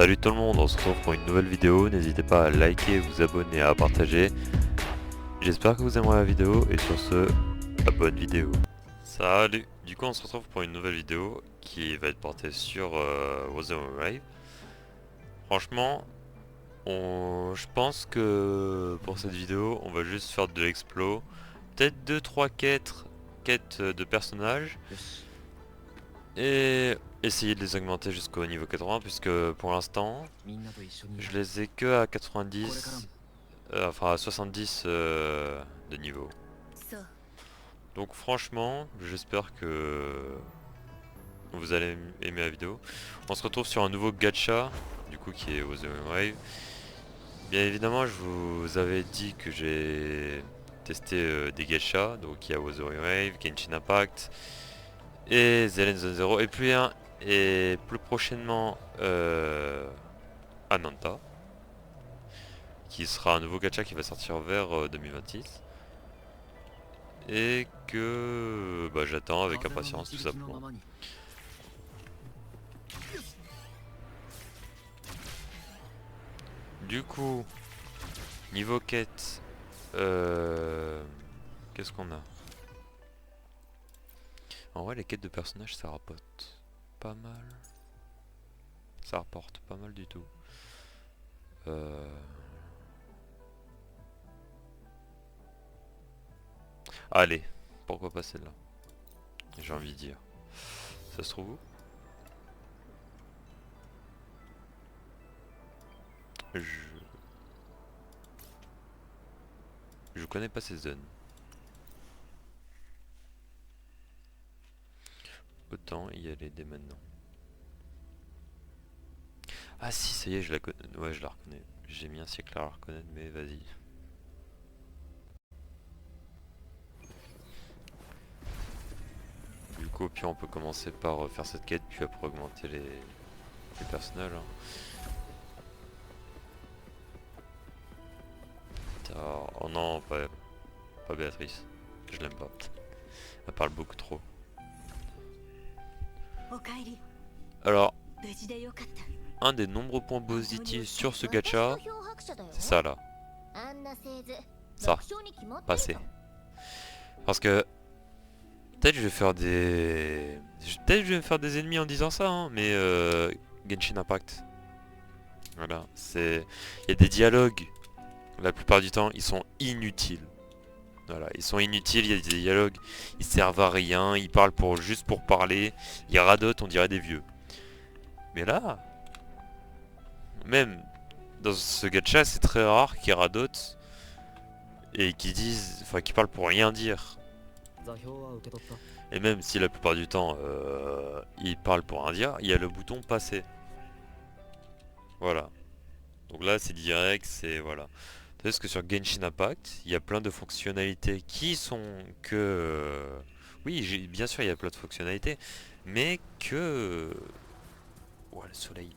Salut tout le monde, on se retrouve pour une nouvelle vidéo, n'hésitez pas à liker, vous abonner et à partager. J'espère que vous aimerez la vidéo et sur ce, la bonne vidéo. Salut, du coup on se retrouve pour une nouvelle vidéo qui va être portée sur Wuthering Waves. Franchement, je pense que pour cette vidéo on va juste faire de l'explo. Peut-être 2-3 quêtes de personnages. Et essayer de les augmenter jusqu'au niveau 80 puisque pour l'instant je les ai que à 90, enfin à 70 de niveau. Donc franchement j'espère que vous allez aimer la vidéo. On se retrouve sur un nouveau gacha du coup qui est Wuthering Waves. Bien évidemment je vous avais dit que j'ai testé des gachas, donc il y a Wuthering Waves, Genshin Impact et Zelen Zone Zero et puis et plus prochainement Ananta, qui sera un nouveau gacha qui va sortir vers 2026 et que j'attends avec impatience tout simplement. Du coup, niveau quête, qu'est-ce qu'on a? En vrai les quêtes de personnages ça rapporte pas mal. Ça rapporte pas mal du tout. Allez, pourquoi pas celle-là? J'ai envie de dire. Ça se trouve où? Je connais pas ces zones. Autant y aller dès maintenant. Ah si, ça y est, je la connais. Ouais, je la reconnais. J'ai mis un siècle à la reconnaître, mais vas-y. Du coup, puis on peut commencer par faire cette quête, puis après augmenter les personnages. Oh non, pas Béatrice. Je l'aime pas. Elle parle beaucoup trop. Alors, un des nombreux points positifs sur ce gacha, c'est ça là. Ça, passer. Parce que peut-être je vais faire des... Peut-être je vais me faire des ennemis en disant ça, hein, mais Genshin Impact. Voilà, c'est... Il y a des dialogues, la plupart du temps, ils sont inutiles. Voilà, ils sont inutiles, il y a des dialogues, ils servent à rien, ils parlent juste pour parler, ils radotent, on dirait des vieux. Mais là, même dans ce gacha, c'est très rare qu'ils radotent et qu'ils disent... Enfin, qu'ils parlent pour rien dire. Et même si la plupart du temps, ils parlent pour rien dire, il y a le bouton passer. Voilà. Donc là, c'est direct, c'est... Voilà. Parce que sur Genshin Impact, il y a plein de fonctionnalités qui sont que... Oui, bien sûr, il y a plein de fonctionnalités, mais que... Ouais, le soleil.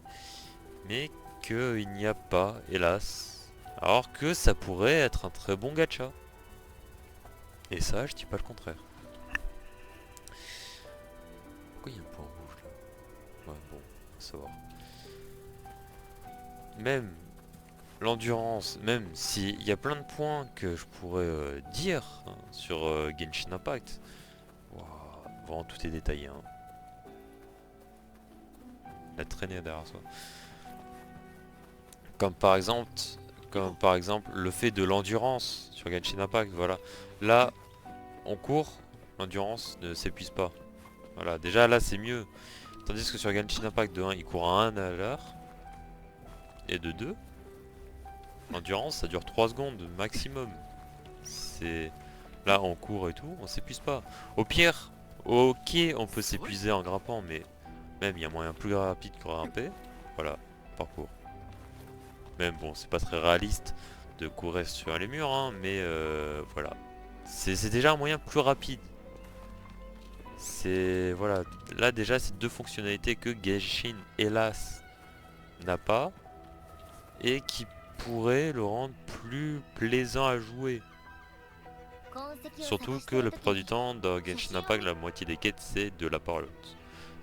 Mais que il n'y a pas, hélas. Alors que ça pourrait être un très bon gacha. Et ça, je dis pas le contraire. Pourquoi il y a un point rouge là? Ouais, bon, on va savoir. Même l'endurance, même s'il y a plein de points que je pourrais dire hein, sur Genshin Impact. Wow, vraiment tout est détaillé. Hein. La traînée derrière soi. Comme par exemple le fait de l'endurance sur Genshin Impact. Voilà. Là, on court, l'endurance ne s'épuise pas. Voilà, déjà là c'est mieux. Tandis que sur Genshin Impact de 1, il court à 1 à l'heure. Et de 2, l'endurance ça dure 3 secondes maximum. C'est... Là on court et tout, on s'épuise pas. Au pire, ok on peut s'épuiser en grimpant, mais même il y a moyen plus rapide que grimper. Voilà, parcours. Même bon c'est pas très réaliste de courir sur les murs, hein, mais voilà. C'est déjà un moyen plus rapide. C'est... Voilà, là déjà c'est deux fonctionnalités que Genshin hélas n'a pas. Et qui pourraient le rendre plus plaisant à jouer. Surtout que la plupart du temps dans Genshin Impact la moitié des quêtes c'est de la parole.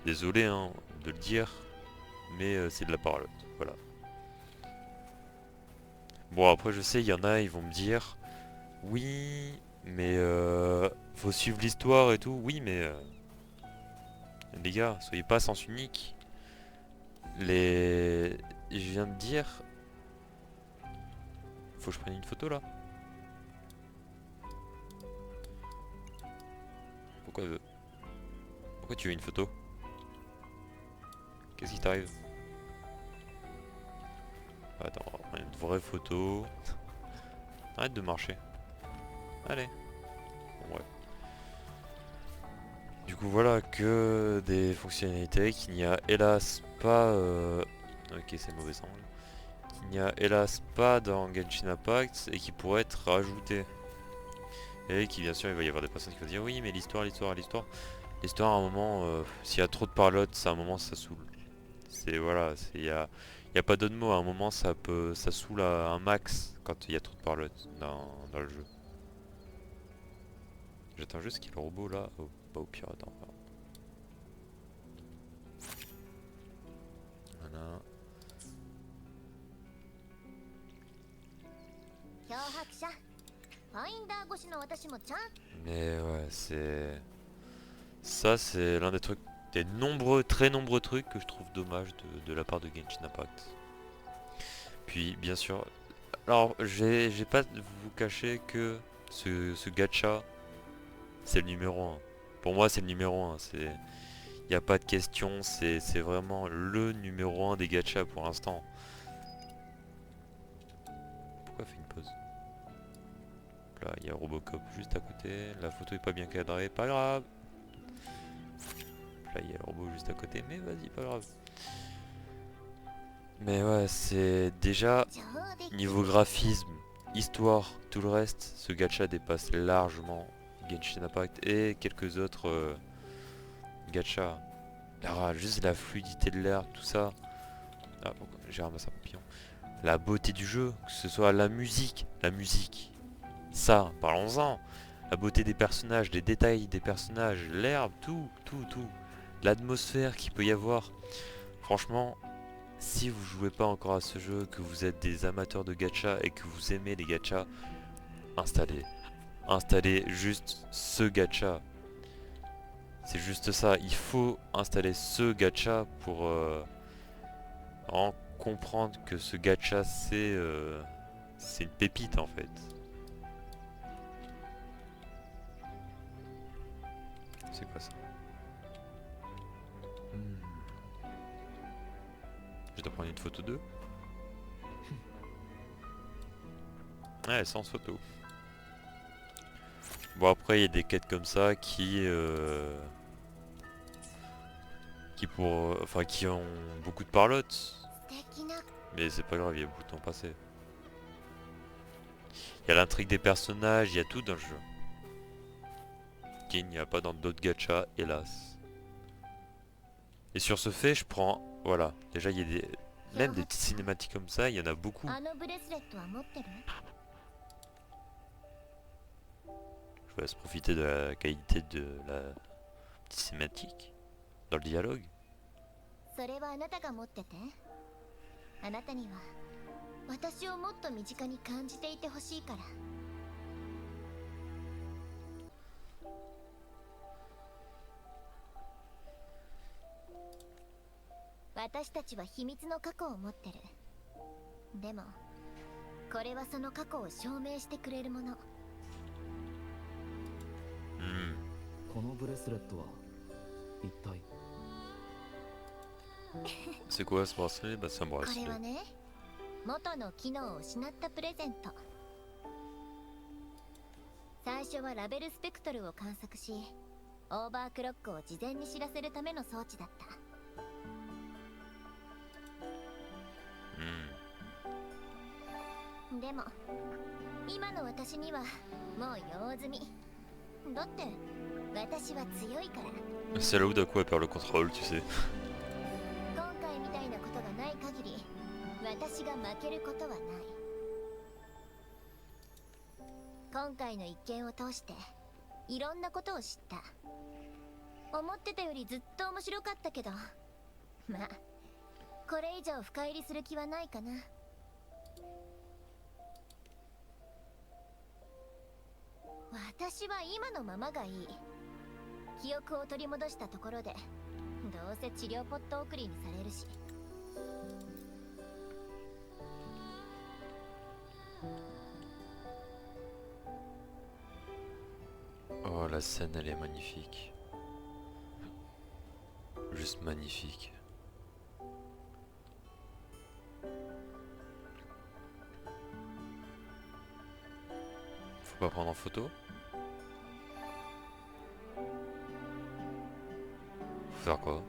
Désolé hein, de le dire, mais c'est de la parlotte. Voilà. Bon, après, je sais, il y en a, ils vont me dire, oui, mais faut suivre l'histoire et tout. Oui, mais les gars, soyez pas à sens unique. Les... Je viens de dire... Faut que je prenne une photo là. Pourquoi Pourquoi tu veux une photo? Qu'est-ce qui t'arrive? Attends, on va prendre une vraie photo. Arrête de marcher. Allez. Bon, ouais. Du coup voilà que des fonctionnalités qu'il n'y a hélas pas... Ok, c'est mauvais angle. Qu'il n'y a hélas pas dans Genshin Impact et qui pourraient être rajoutées. Et qui bien sûr il va y avoir des personnes qui vont dire oui mais l'histoire. L'histoire à un moment, s'il y a trop de parlotte, à un moment ça saoule. C'est voilà, y a pas d'autre mot, à un moment ça saoule à un max quand il y a trop de parlotte dans le jeu. J'attends juste qu'il y ait le robot là. Oh, bah au pire, attends. Voilà. Mais ouais, c'est... Ça, c'est l'un des trucs, des nombreux, très nombreux trucs que je trouve dommage de la part de Genshin Impact. Puis, bien sûr... Alors, j'ai pas vous cacher que ce gacha, c'est le numéro 1. Pour moi, c'est le numéro 1. Il n'y a pas de question, c'est vraiment le numéro 1 des gachas pour l'instant. Pourquoi fait une pause? Là, il y a Robocop juste à côté. La photo est pas bien cadrée, pas grave. Là, il y a le robot juste à côté, mais vas-y, pas grave. Mais ouais, c'est déjà niveau graphisme, histoire, tout le reste, ce gacha dépasse largement Genshin Impact et quelques autres gachas. Ah, juste la fluidité de l'air, tout ça. Ah, pourquoi j'ai ramassé un papillon. La beauté du jeu, que ce soit la musique, ça, parlons-en. La beauté des personnages, les détails des personnages, l'herbe, tout. L'atmosphère qu'il peut y avoir. Franchement, si vous jouez pas encore à ce jeu, que vous êtes des amateurs de gacha et que vous aimez les gachas, installez. Installez juste ce gacha. C'est juste ça, il faut installer ce gacha pour en comprendre que ce gacha c'est une pépite en fait. C'est quoi ça? Je dois prendre une photo d'eux. Ouais, sans photo. Bon après il y a des quêtes comme ça qui qui ont beaucoup de parlotte. Mais c'est pas grave, il y a beaucoup de temps passé. Il y a l'intrigue des personnages, il y a tout dans le jeu. Qu'il n'y a pas dans d'autres gachas, hélas. Et sur ce fait, je prends... Voilà, déjà il y a même des petites cinématiques comme ça, il y en a beaucoup. Je vous laisse profiter de la qualité de la petite cinématique dans le dialogue. C'est quoi ce bracelet? Bah c'est un bracelet. C'est là où d'un coup elle perd le contrôle, tu sais. これ以上深入りする気はないかな。私は今のままがいい。記憶を取り戻したところでどうせ治療ポット送りにされるし。Oh, la scène elle est magnifique. Juste magnifique. Faut pas prendre en photo? Faut faire quoi?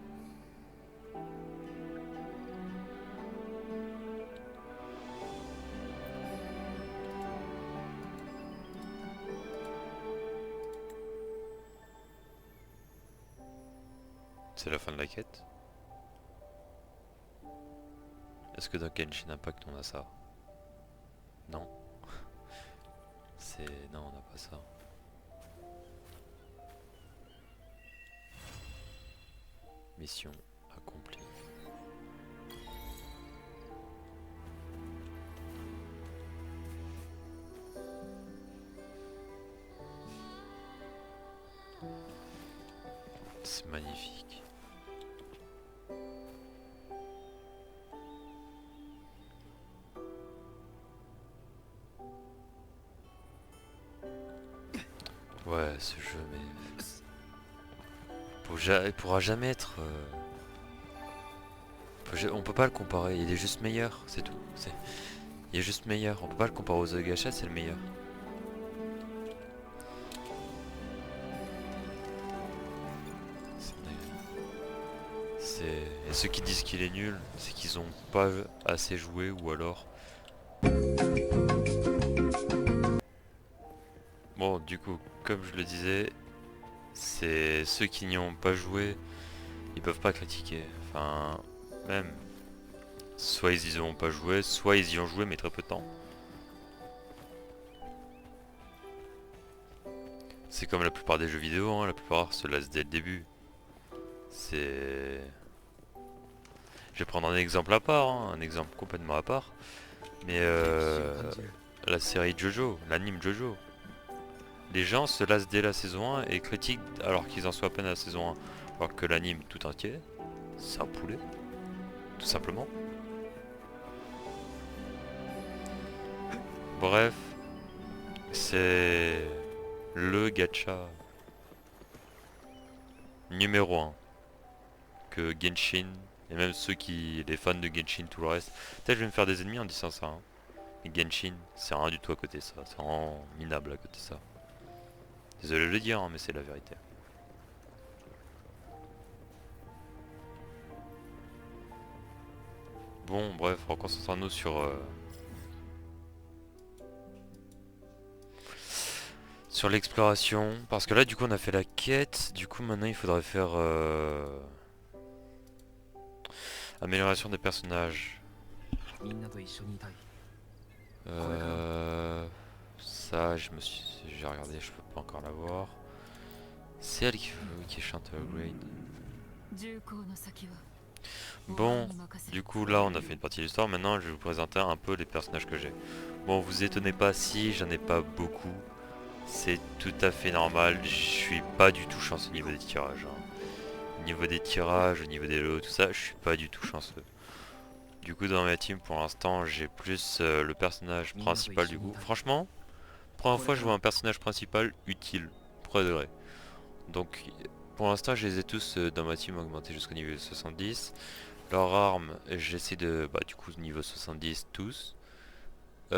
C'est la fin de la quête? Est-ce que dans Genshin Impact on a ça? Non. Non, on n'a pas ça. Mission accomplie. C'est magnifique. Ouais, ce jeu, mais il pourra jamais être. On peut pas le comparer. Il est juste meilleur, c'est tout. Il est juste meilleur. On peut pas le comparer aux autres gachas, c'est le meilleur. Et ceux qui disent qu'il est nul, c'est qu'ils ont pas assez joué ou alors. Bon, du coup, comme je le disais, c'est ceux qui n'y ont pas joué, ils peuvent pas critiquer. Enfin, même. Soit ils y ont pas joué, soit ils y ont joué mais très peu de temps. C'est comme la plupart des jeux vidéo, hein, la plupart se lassent dès le début. C'est... Je vais prendre un exemple à part, hein, un exemple complètement à part. Mais la série Jojo, l'anime Jojo. Les gens se lassent dès la saison 1 et critiquent alors qu'ils en soient à peine à la saison 1. Alors que l'anime tout entier, c'est un poulet. Tout simplement. Bref, c'est le gacha numéro 1 que Genshin, et même les fans de Genshin, tout le reste. Peut-être je vais me faire des ennemis en disant ça. Hein. Mais Genshin, c'est rien du tout à côté de ça. C'est vraiment minable à côté de ça. Désolé de le dire, hein, mais c'est la vérité. Bon, bref, reconcentrons-nous sur l'exploration. Parce que là, du coup, on a fait la quête. Du coup, maintenant, il faudrait faire... amélioration des personnages. Ça, j'ai regardé, je peux pas encore la voir. C'est elle qui chante Grade. Bon, du coup là on a fait une partie de l'histoire, maintenant je vais vous présenter un peu les personnages que j'ai. Bon, vous étonnez pas si j'en ai pas beaucoup, c'est tout à fait normal, je suis pas du tout chanceux au niveau des tirages. Hein. Au niveau des tirages, au niveau des lots, tout ça, je suis pas du tout chanceux. Du coup dans ma team pour l'instant j'ai plus le personnage principal du coup. Franchement, première fois je vois un personnage principal utile, pour de vrai. Donc pour l'instant je les ai tous dans ma team augmentés jusqu'au niveau 70. Leurs armes, j'essaie de... Bah du coup niveau 70 tous. Les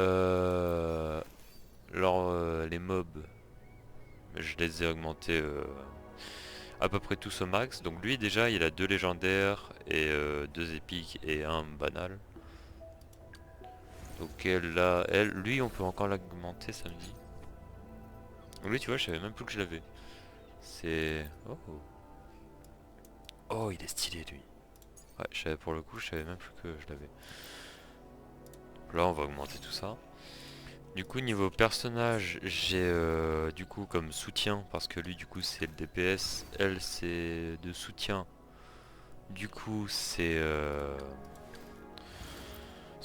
mobs, je les ai augmentés à peu près tous au max. Donc lui déjà il a 2 légendaires et 2 épiques et un banal. Donc lui on peut encore l'augmenter samedi. Lui tu vois je savais même plus que je l'avais. C'est... Oh. Oh il est stylé lui. Ouais, pour le coup, je savais même plus que je l'avais. Là, on va augmenter tout ça. Du coup, niveau personnage, j'ai du coup comme soutien, parce que lui, du coup, c'est le DPS. Elle, c'est de soutien. Du coup, c'est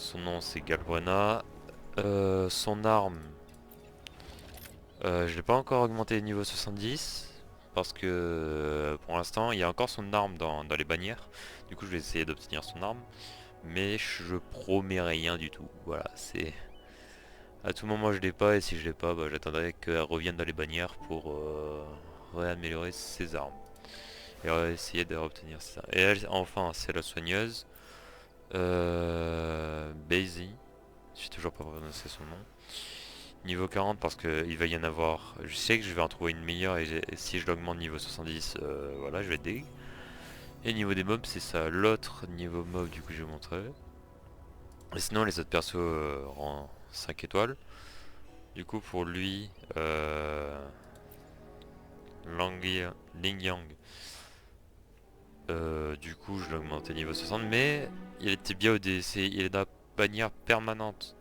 Son nom c'est Galbrena. Son arme, je l'ai pas encore augmenté niveau 70. Parce que pour l'instant il y a encore son arme dans les bannières. Du coup je vais essayer d'obtenir son arme. Mais je promets rien du tout. Voilà, c'est... À tout moment je l'ai pas et si je l'ai pas, bah, j'attendrai qu'elle revienne dans les bannières pour réaméliorer ses armes. Et essayer de obtenir ça. Et elle, enfin, c'est la soigneuse. Basie. J'ai toujours pas prononcé son nom. Niveau 40 parce qu'il va y en avoir. Je sais que je vais en trouver une meilleure et si je l'augmente niveau 70, voilà, je vais être dég. Et niveau des mobs, c'est ça. L'autre niveau mob, du coup, je vais montrer. Et sinon, les autres persos rang 5 étoiles. Du coup, pour lui, Ling Yang. Du coup, je l'ai augmenté niveau 60, mais il était bien au DC. Il est dans la bannière permanente.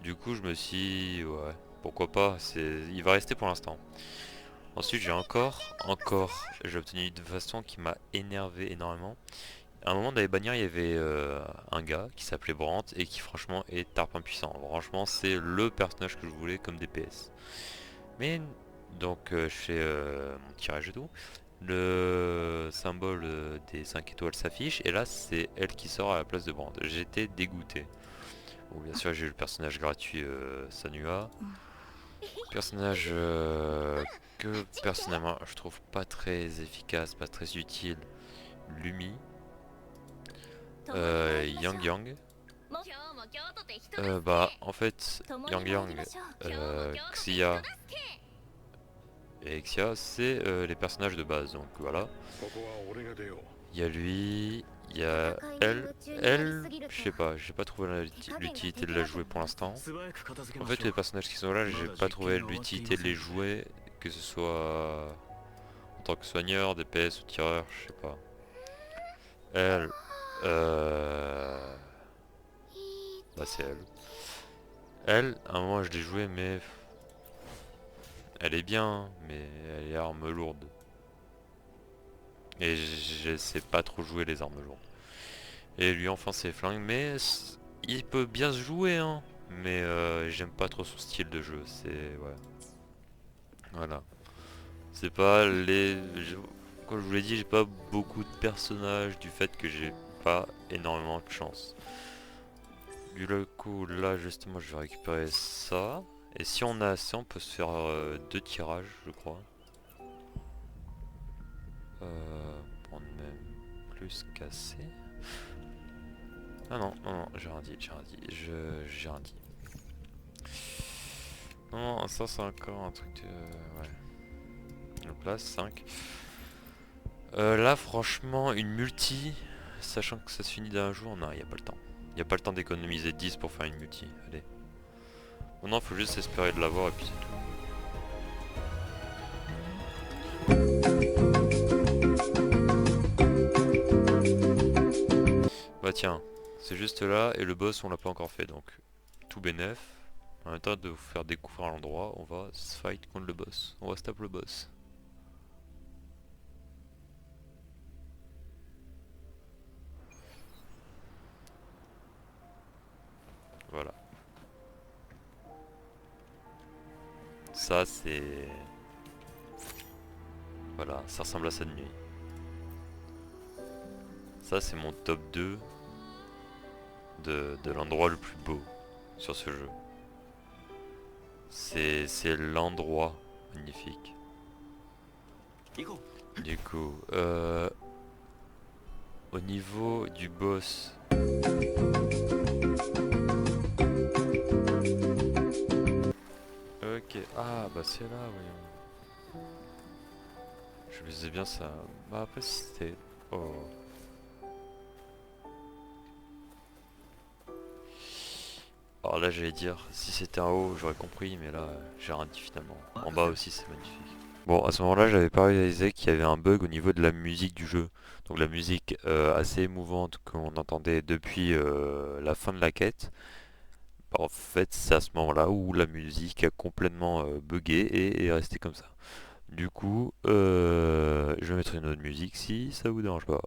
Du coup, je me suis... Ouais, pourquoi pas. Il va rester pour l'instant. Ensuite, j'ai j'ai obtenu une façon qui m'a énervé énormément. À un moment dans les bannières, il y avait un gars qui s'appelait Brandt et qui franchement est tarpin puissant. Franchement, c'est le personnage que je voulais comme DPS. Mais donc, je fais mon tirage et tout. Le symbole des 5 étoiles s'affiche et là, c'est elle qui sort à la place de Brandt. J'étais dégoûté. Bon, bien sûr, j'ai eu le personnage gratuit Sanua. Personnage que personnellement je trouve pas très efficace, pas très utile. Lumi. Yang Yang. Bah en fait Yang Yang, Xia et Xia c'est les personnages de base, donc voilà. Il y a lui, il y a elle, je sais pas, j'ai pas trouvé l'utilité de la jouer pour l'instant. En fait les personnages qui sont là, j'ai pas trouvé l'utilité de les jouer, que ce soit en tant que soigneur, DPS ou tireur, je sais pas. Elle, bah c'est elle. Elle, à un moment je l'ai jouée mais elle est bien, mais elle est arme lourde. Et je sais pas trop jouer les armes lourdes. Et lui enfin c'est flingue, mais il peut bien se jouer hein. Mais j'aime pas trop son style de jeu, c'est... ouais. Voilà. C'est pas les... Comme je vous l'ai dit, j'ai pas beaucoup de personnages du fait que j'ai pas énormément de chance. Du coup là justement je vais récupérer ça. Et si on a assez on peut se faire 2 tirages je crois. Prendre même plus qu'assez. Ah non, non, non, j'ai rien dit, j'ai rien dit. Non, non, ça c'est encore un truc de... ouais. Donc là, 5. Là, franchement, une multi, sachant que ça se finit d'un jour, non, il n'y a pas le temps. Il n'y a pas le temps d'économiser 10 pour faire une multi, allez. Maintenant, faut juste espérer de l'avoir et puis c'est tout. Bah tiens, c'est juste là et le boss on l'a pas encore fait donc tout bénef. En même temps de vous faire découvrir l'endroit, on va se fight contre le boss. On va se taper le boss. Voilà. Ça c'est... Voilà, ça ressemble à ça de nuit. Ça c'est mon top 2 de l'endroit le plus beau sur ce jeu. C'est l'endroit magnifique. Du coup, au niveau du boss... Ok, ah bah c'est là, voyons. Je me disais bien ça. Bah après c'était... Oh. Alors là j'allais dire, si c'était en haut j'aurais compris, mais là j'ai rien dit finalement. En bas aussi c'est magnifique. Bon à ce moment là j'avais pas réalisé qu'il y avait un bug au niveau de la musique du jeu. Donc la musique assez émouvante qu'on entendait depuis la fin de la quête. Bah, en fait c'est à ce moment là où la musique a complètement bugué et est restée comme ça. Du coup je vais mettre une autre musique si ça vous dérange pas.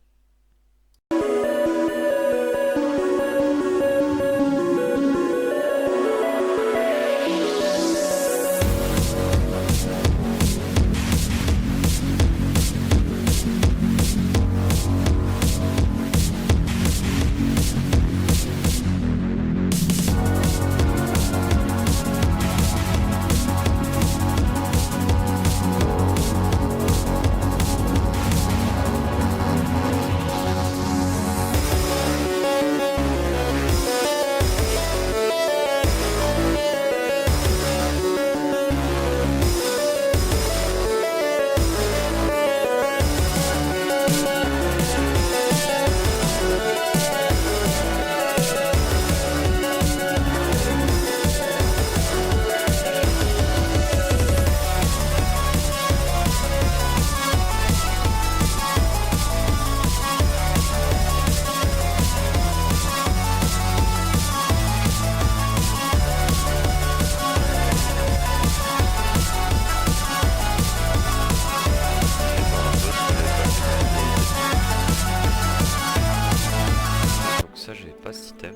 item.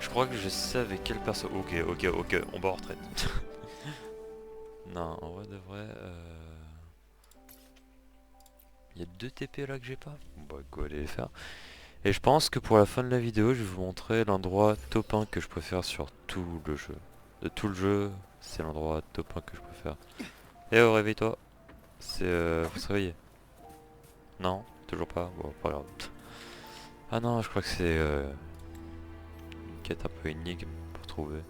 Je crois que je sais avec quel perso... Ok, on va en retraite. Non, en vrai de vrai... Il y a 2 TP là que j'ai pas. Bon, bah, go aller les faire. Et je pense que pour la fin de la vidéo, je vais vous montrer l'endroit top 1 que je préfère sur tout le jeu. De tout le jeu, c'est l'endroit top 1 que je préfère. Eh oh, réveille-toi. C'est... faut se réveiller. Non, toujours pas. Bon, pas grave. Ah non, je crois que c'est... une quête un peu énigme pour trouver.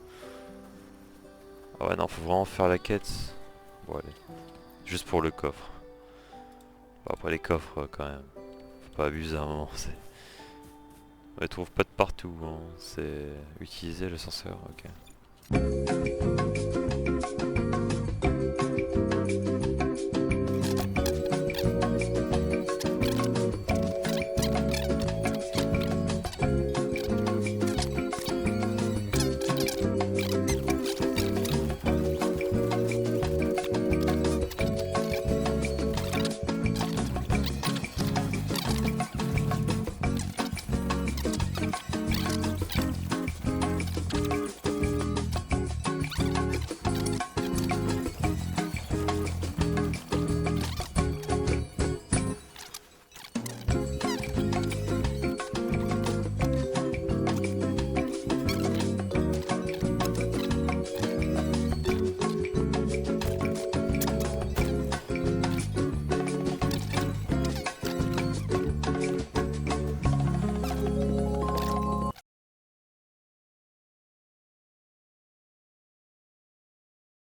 Ah ouais, non, faut vraiment faire la quête. Bon, allez. Juste pour le coffre. Bon, après les coffres, quand même. Faut pas abuser à un moment, c'est... On les trouve pas de partout, hein. C'est... Utiliser l'ascenseur, ok.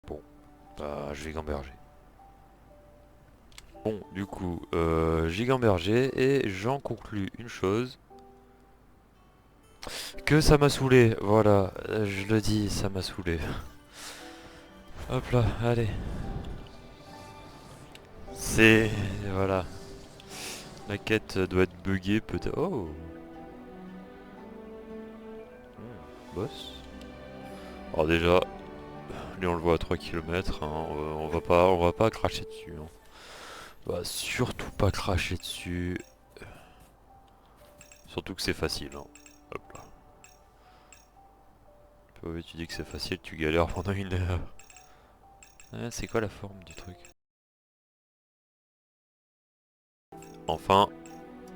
Bon, bah je vais gamberger. Bon, du coup, j'ai gambergé et j'en conclus une chose. Que ça m'a saoulé, voilà, je le dis, ça m'a saoulé. Hop là, allez. C'est... Voilà. La quête doit être buggée peut-être... Oh boss. Alors déjà, lui on le voit à 3 km, hein, on va pas cracher dessus. Hein. On va surtout pas cracher dessus. Surtout que c'est facile. Hein. Hop là. Oui, tu dis que c'est facile, tu galères pendant 1 heure. C'est quoi la forme du truc? Enfin,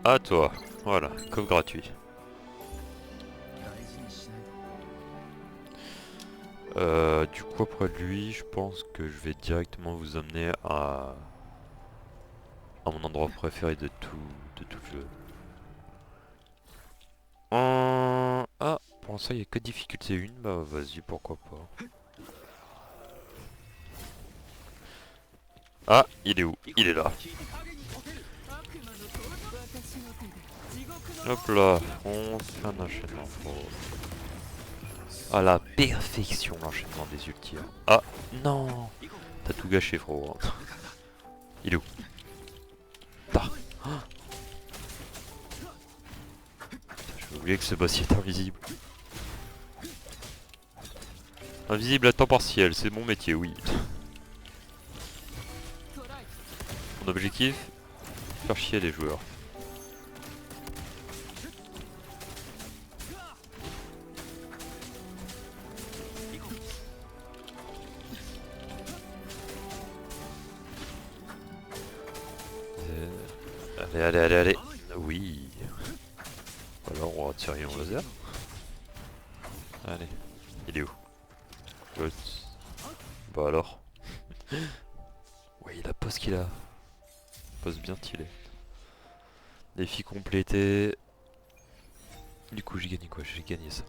à toi. Voilà, coffre gratuit. Du coup après lui, je pense que je vais directement vous amener à mon endroit préféré de tout le jeu. Ah, pour ça il n'y a que difficulté 1, bah vas-y, pourquoi pas. Ah, il est où? Il est là. Hop là, on fait un enchaînement. À la perfection l'enchaînement des ultis. Ah, non, t'as tout gâché frérot. Il est où? Ah. J'ai oublié que ce boss est invisible. Invisible à temps partiel, c'est mon métier, oui. Mon objectif, faire chier les joueurs. Allez. Oui. Alors on va tirer en laser. Allez. Il est où? L'autre. Bah alors. Ouais, il a pas ce qu'il a. Pose bien stylé. Défi complété. Du coup j'ai gagné quoi? J'ai gagné ça.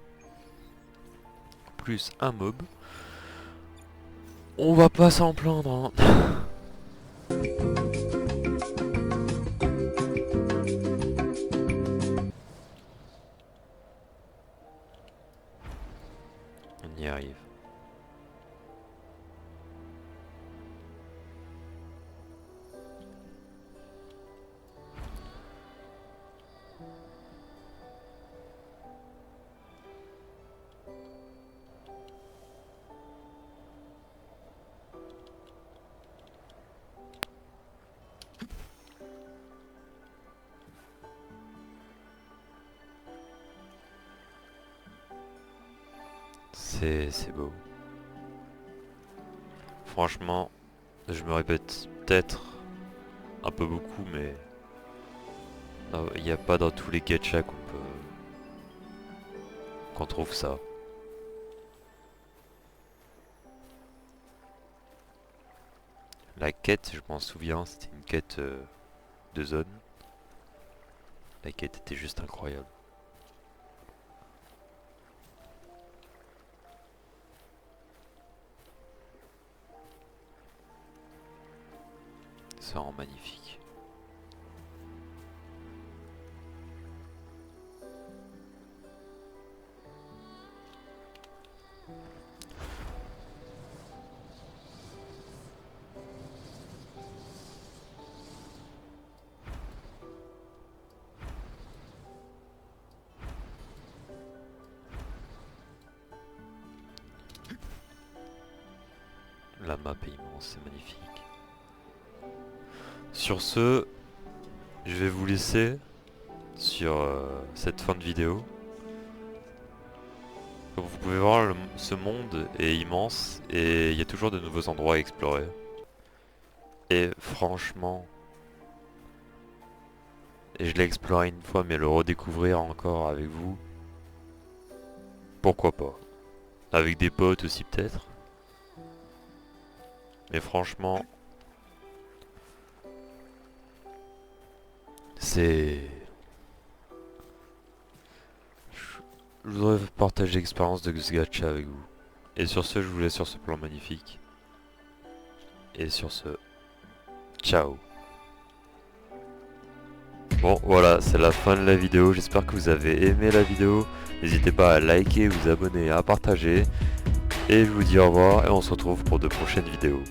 Plus un mob. On va pas s'en plaindre hein. On y arrive. C'est beau. Franchement, je me répète peut-être un peu beaucoup, mais il n'y a pas dans tous les gachas qu'on trouve ça. La quête, je m'en souviens, c'était une quête de zone. La quête était juste incroyable. Ça rend magnifique. La map est immense, c'est magnifique. Sur ce, je vais vous laisser sur cette fin de vidéo. Comme vous pouvez voir, ce monde est immense et il y a toujours de nouveaux endroits à explorer. Et franchement, je l'ai exploré une fois, mais le redécouvrir encore avec vous, pourquoi pas. Avec des potes aussi peut-être. Mais franchement, c'est... Je voudrais partager l'expérience de ce gacha avec vous. Et sur ce, je vous laisse sur ce plan magnifique. Et sur ce, ciao. Bon voilà, c'est la fin de la vidéo. J'espère que vous avez aimé la vidéo. N'hésitez pas à liker, vous abonner, à partager. Et je vous dis au revoir et on se retrouve pour de prochaines vidéos.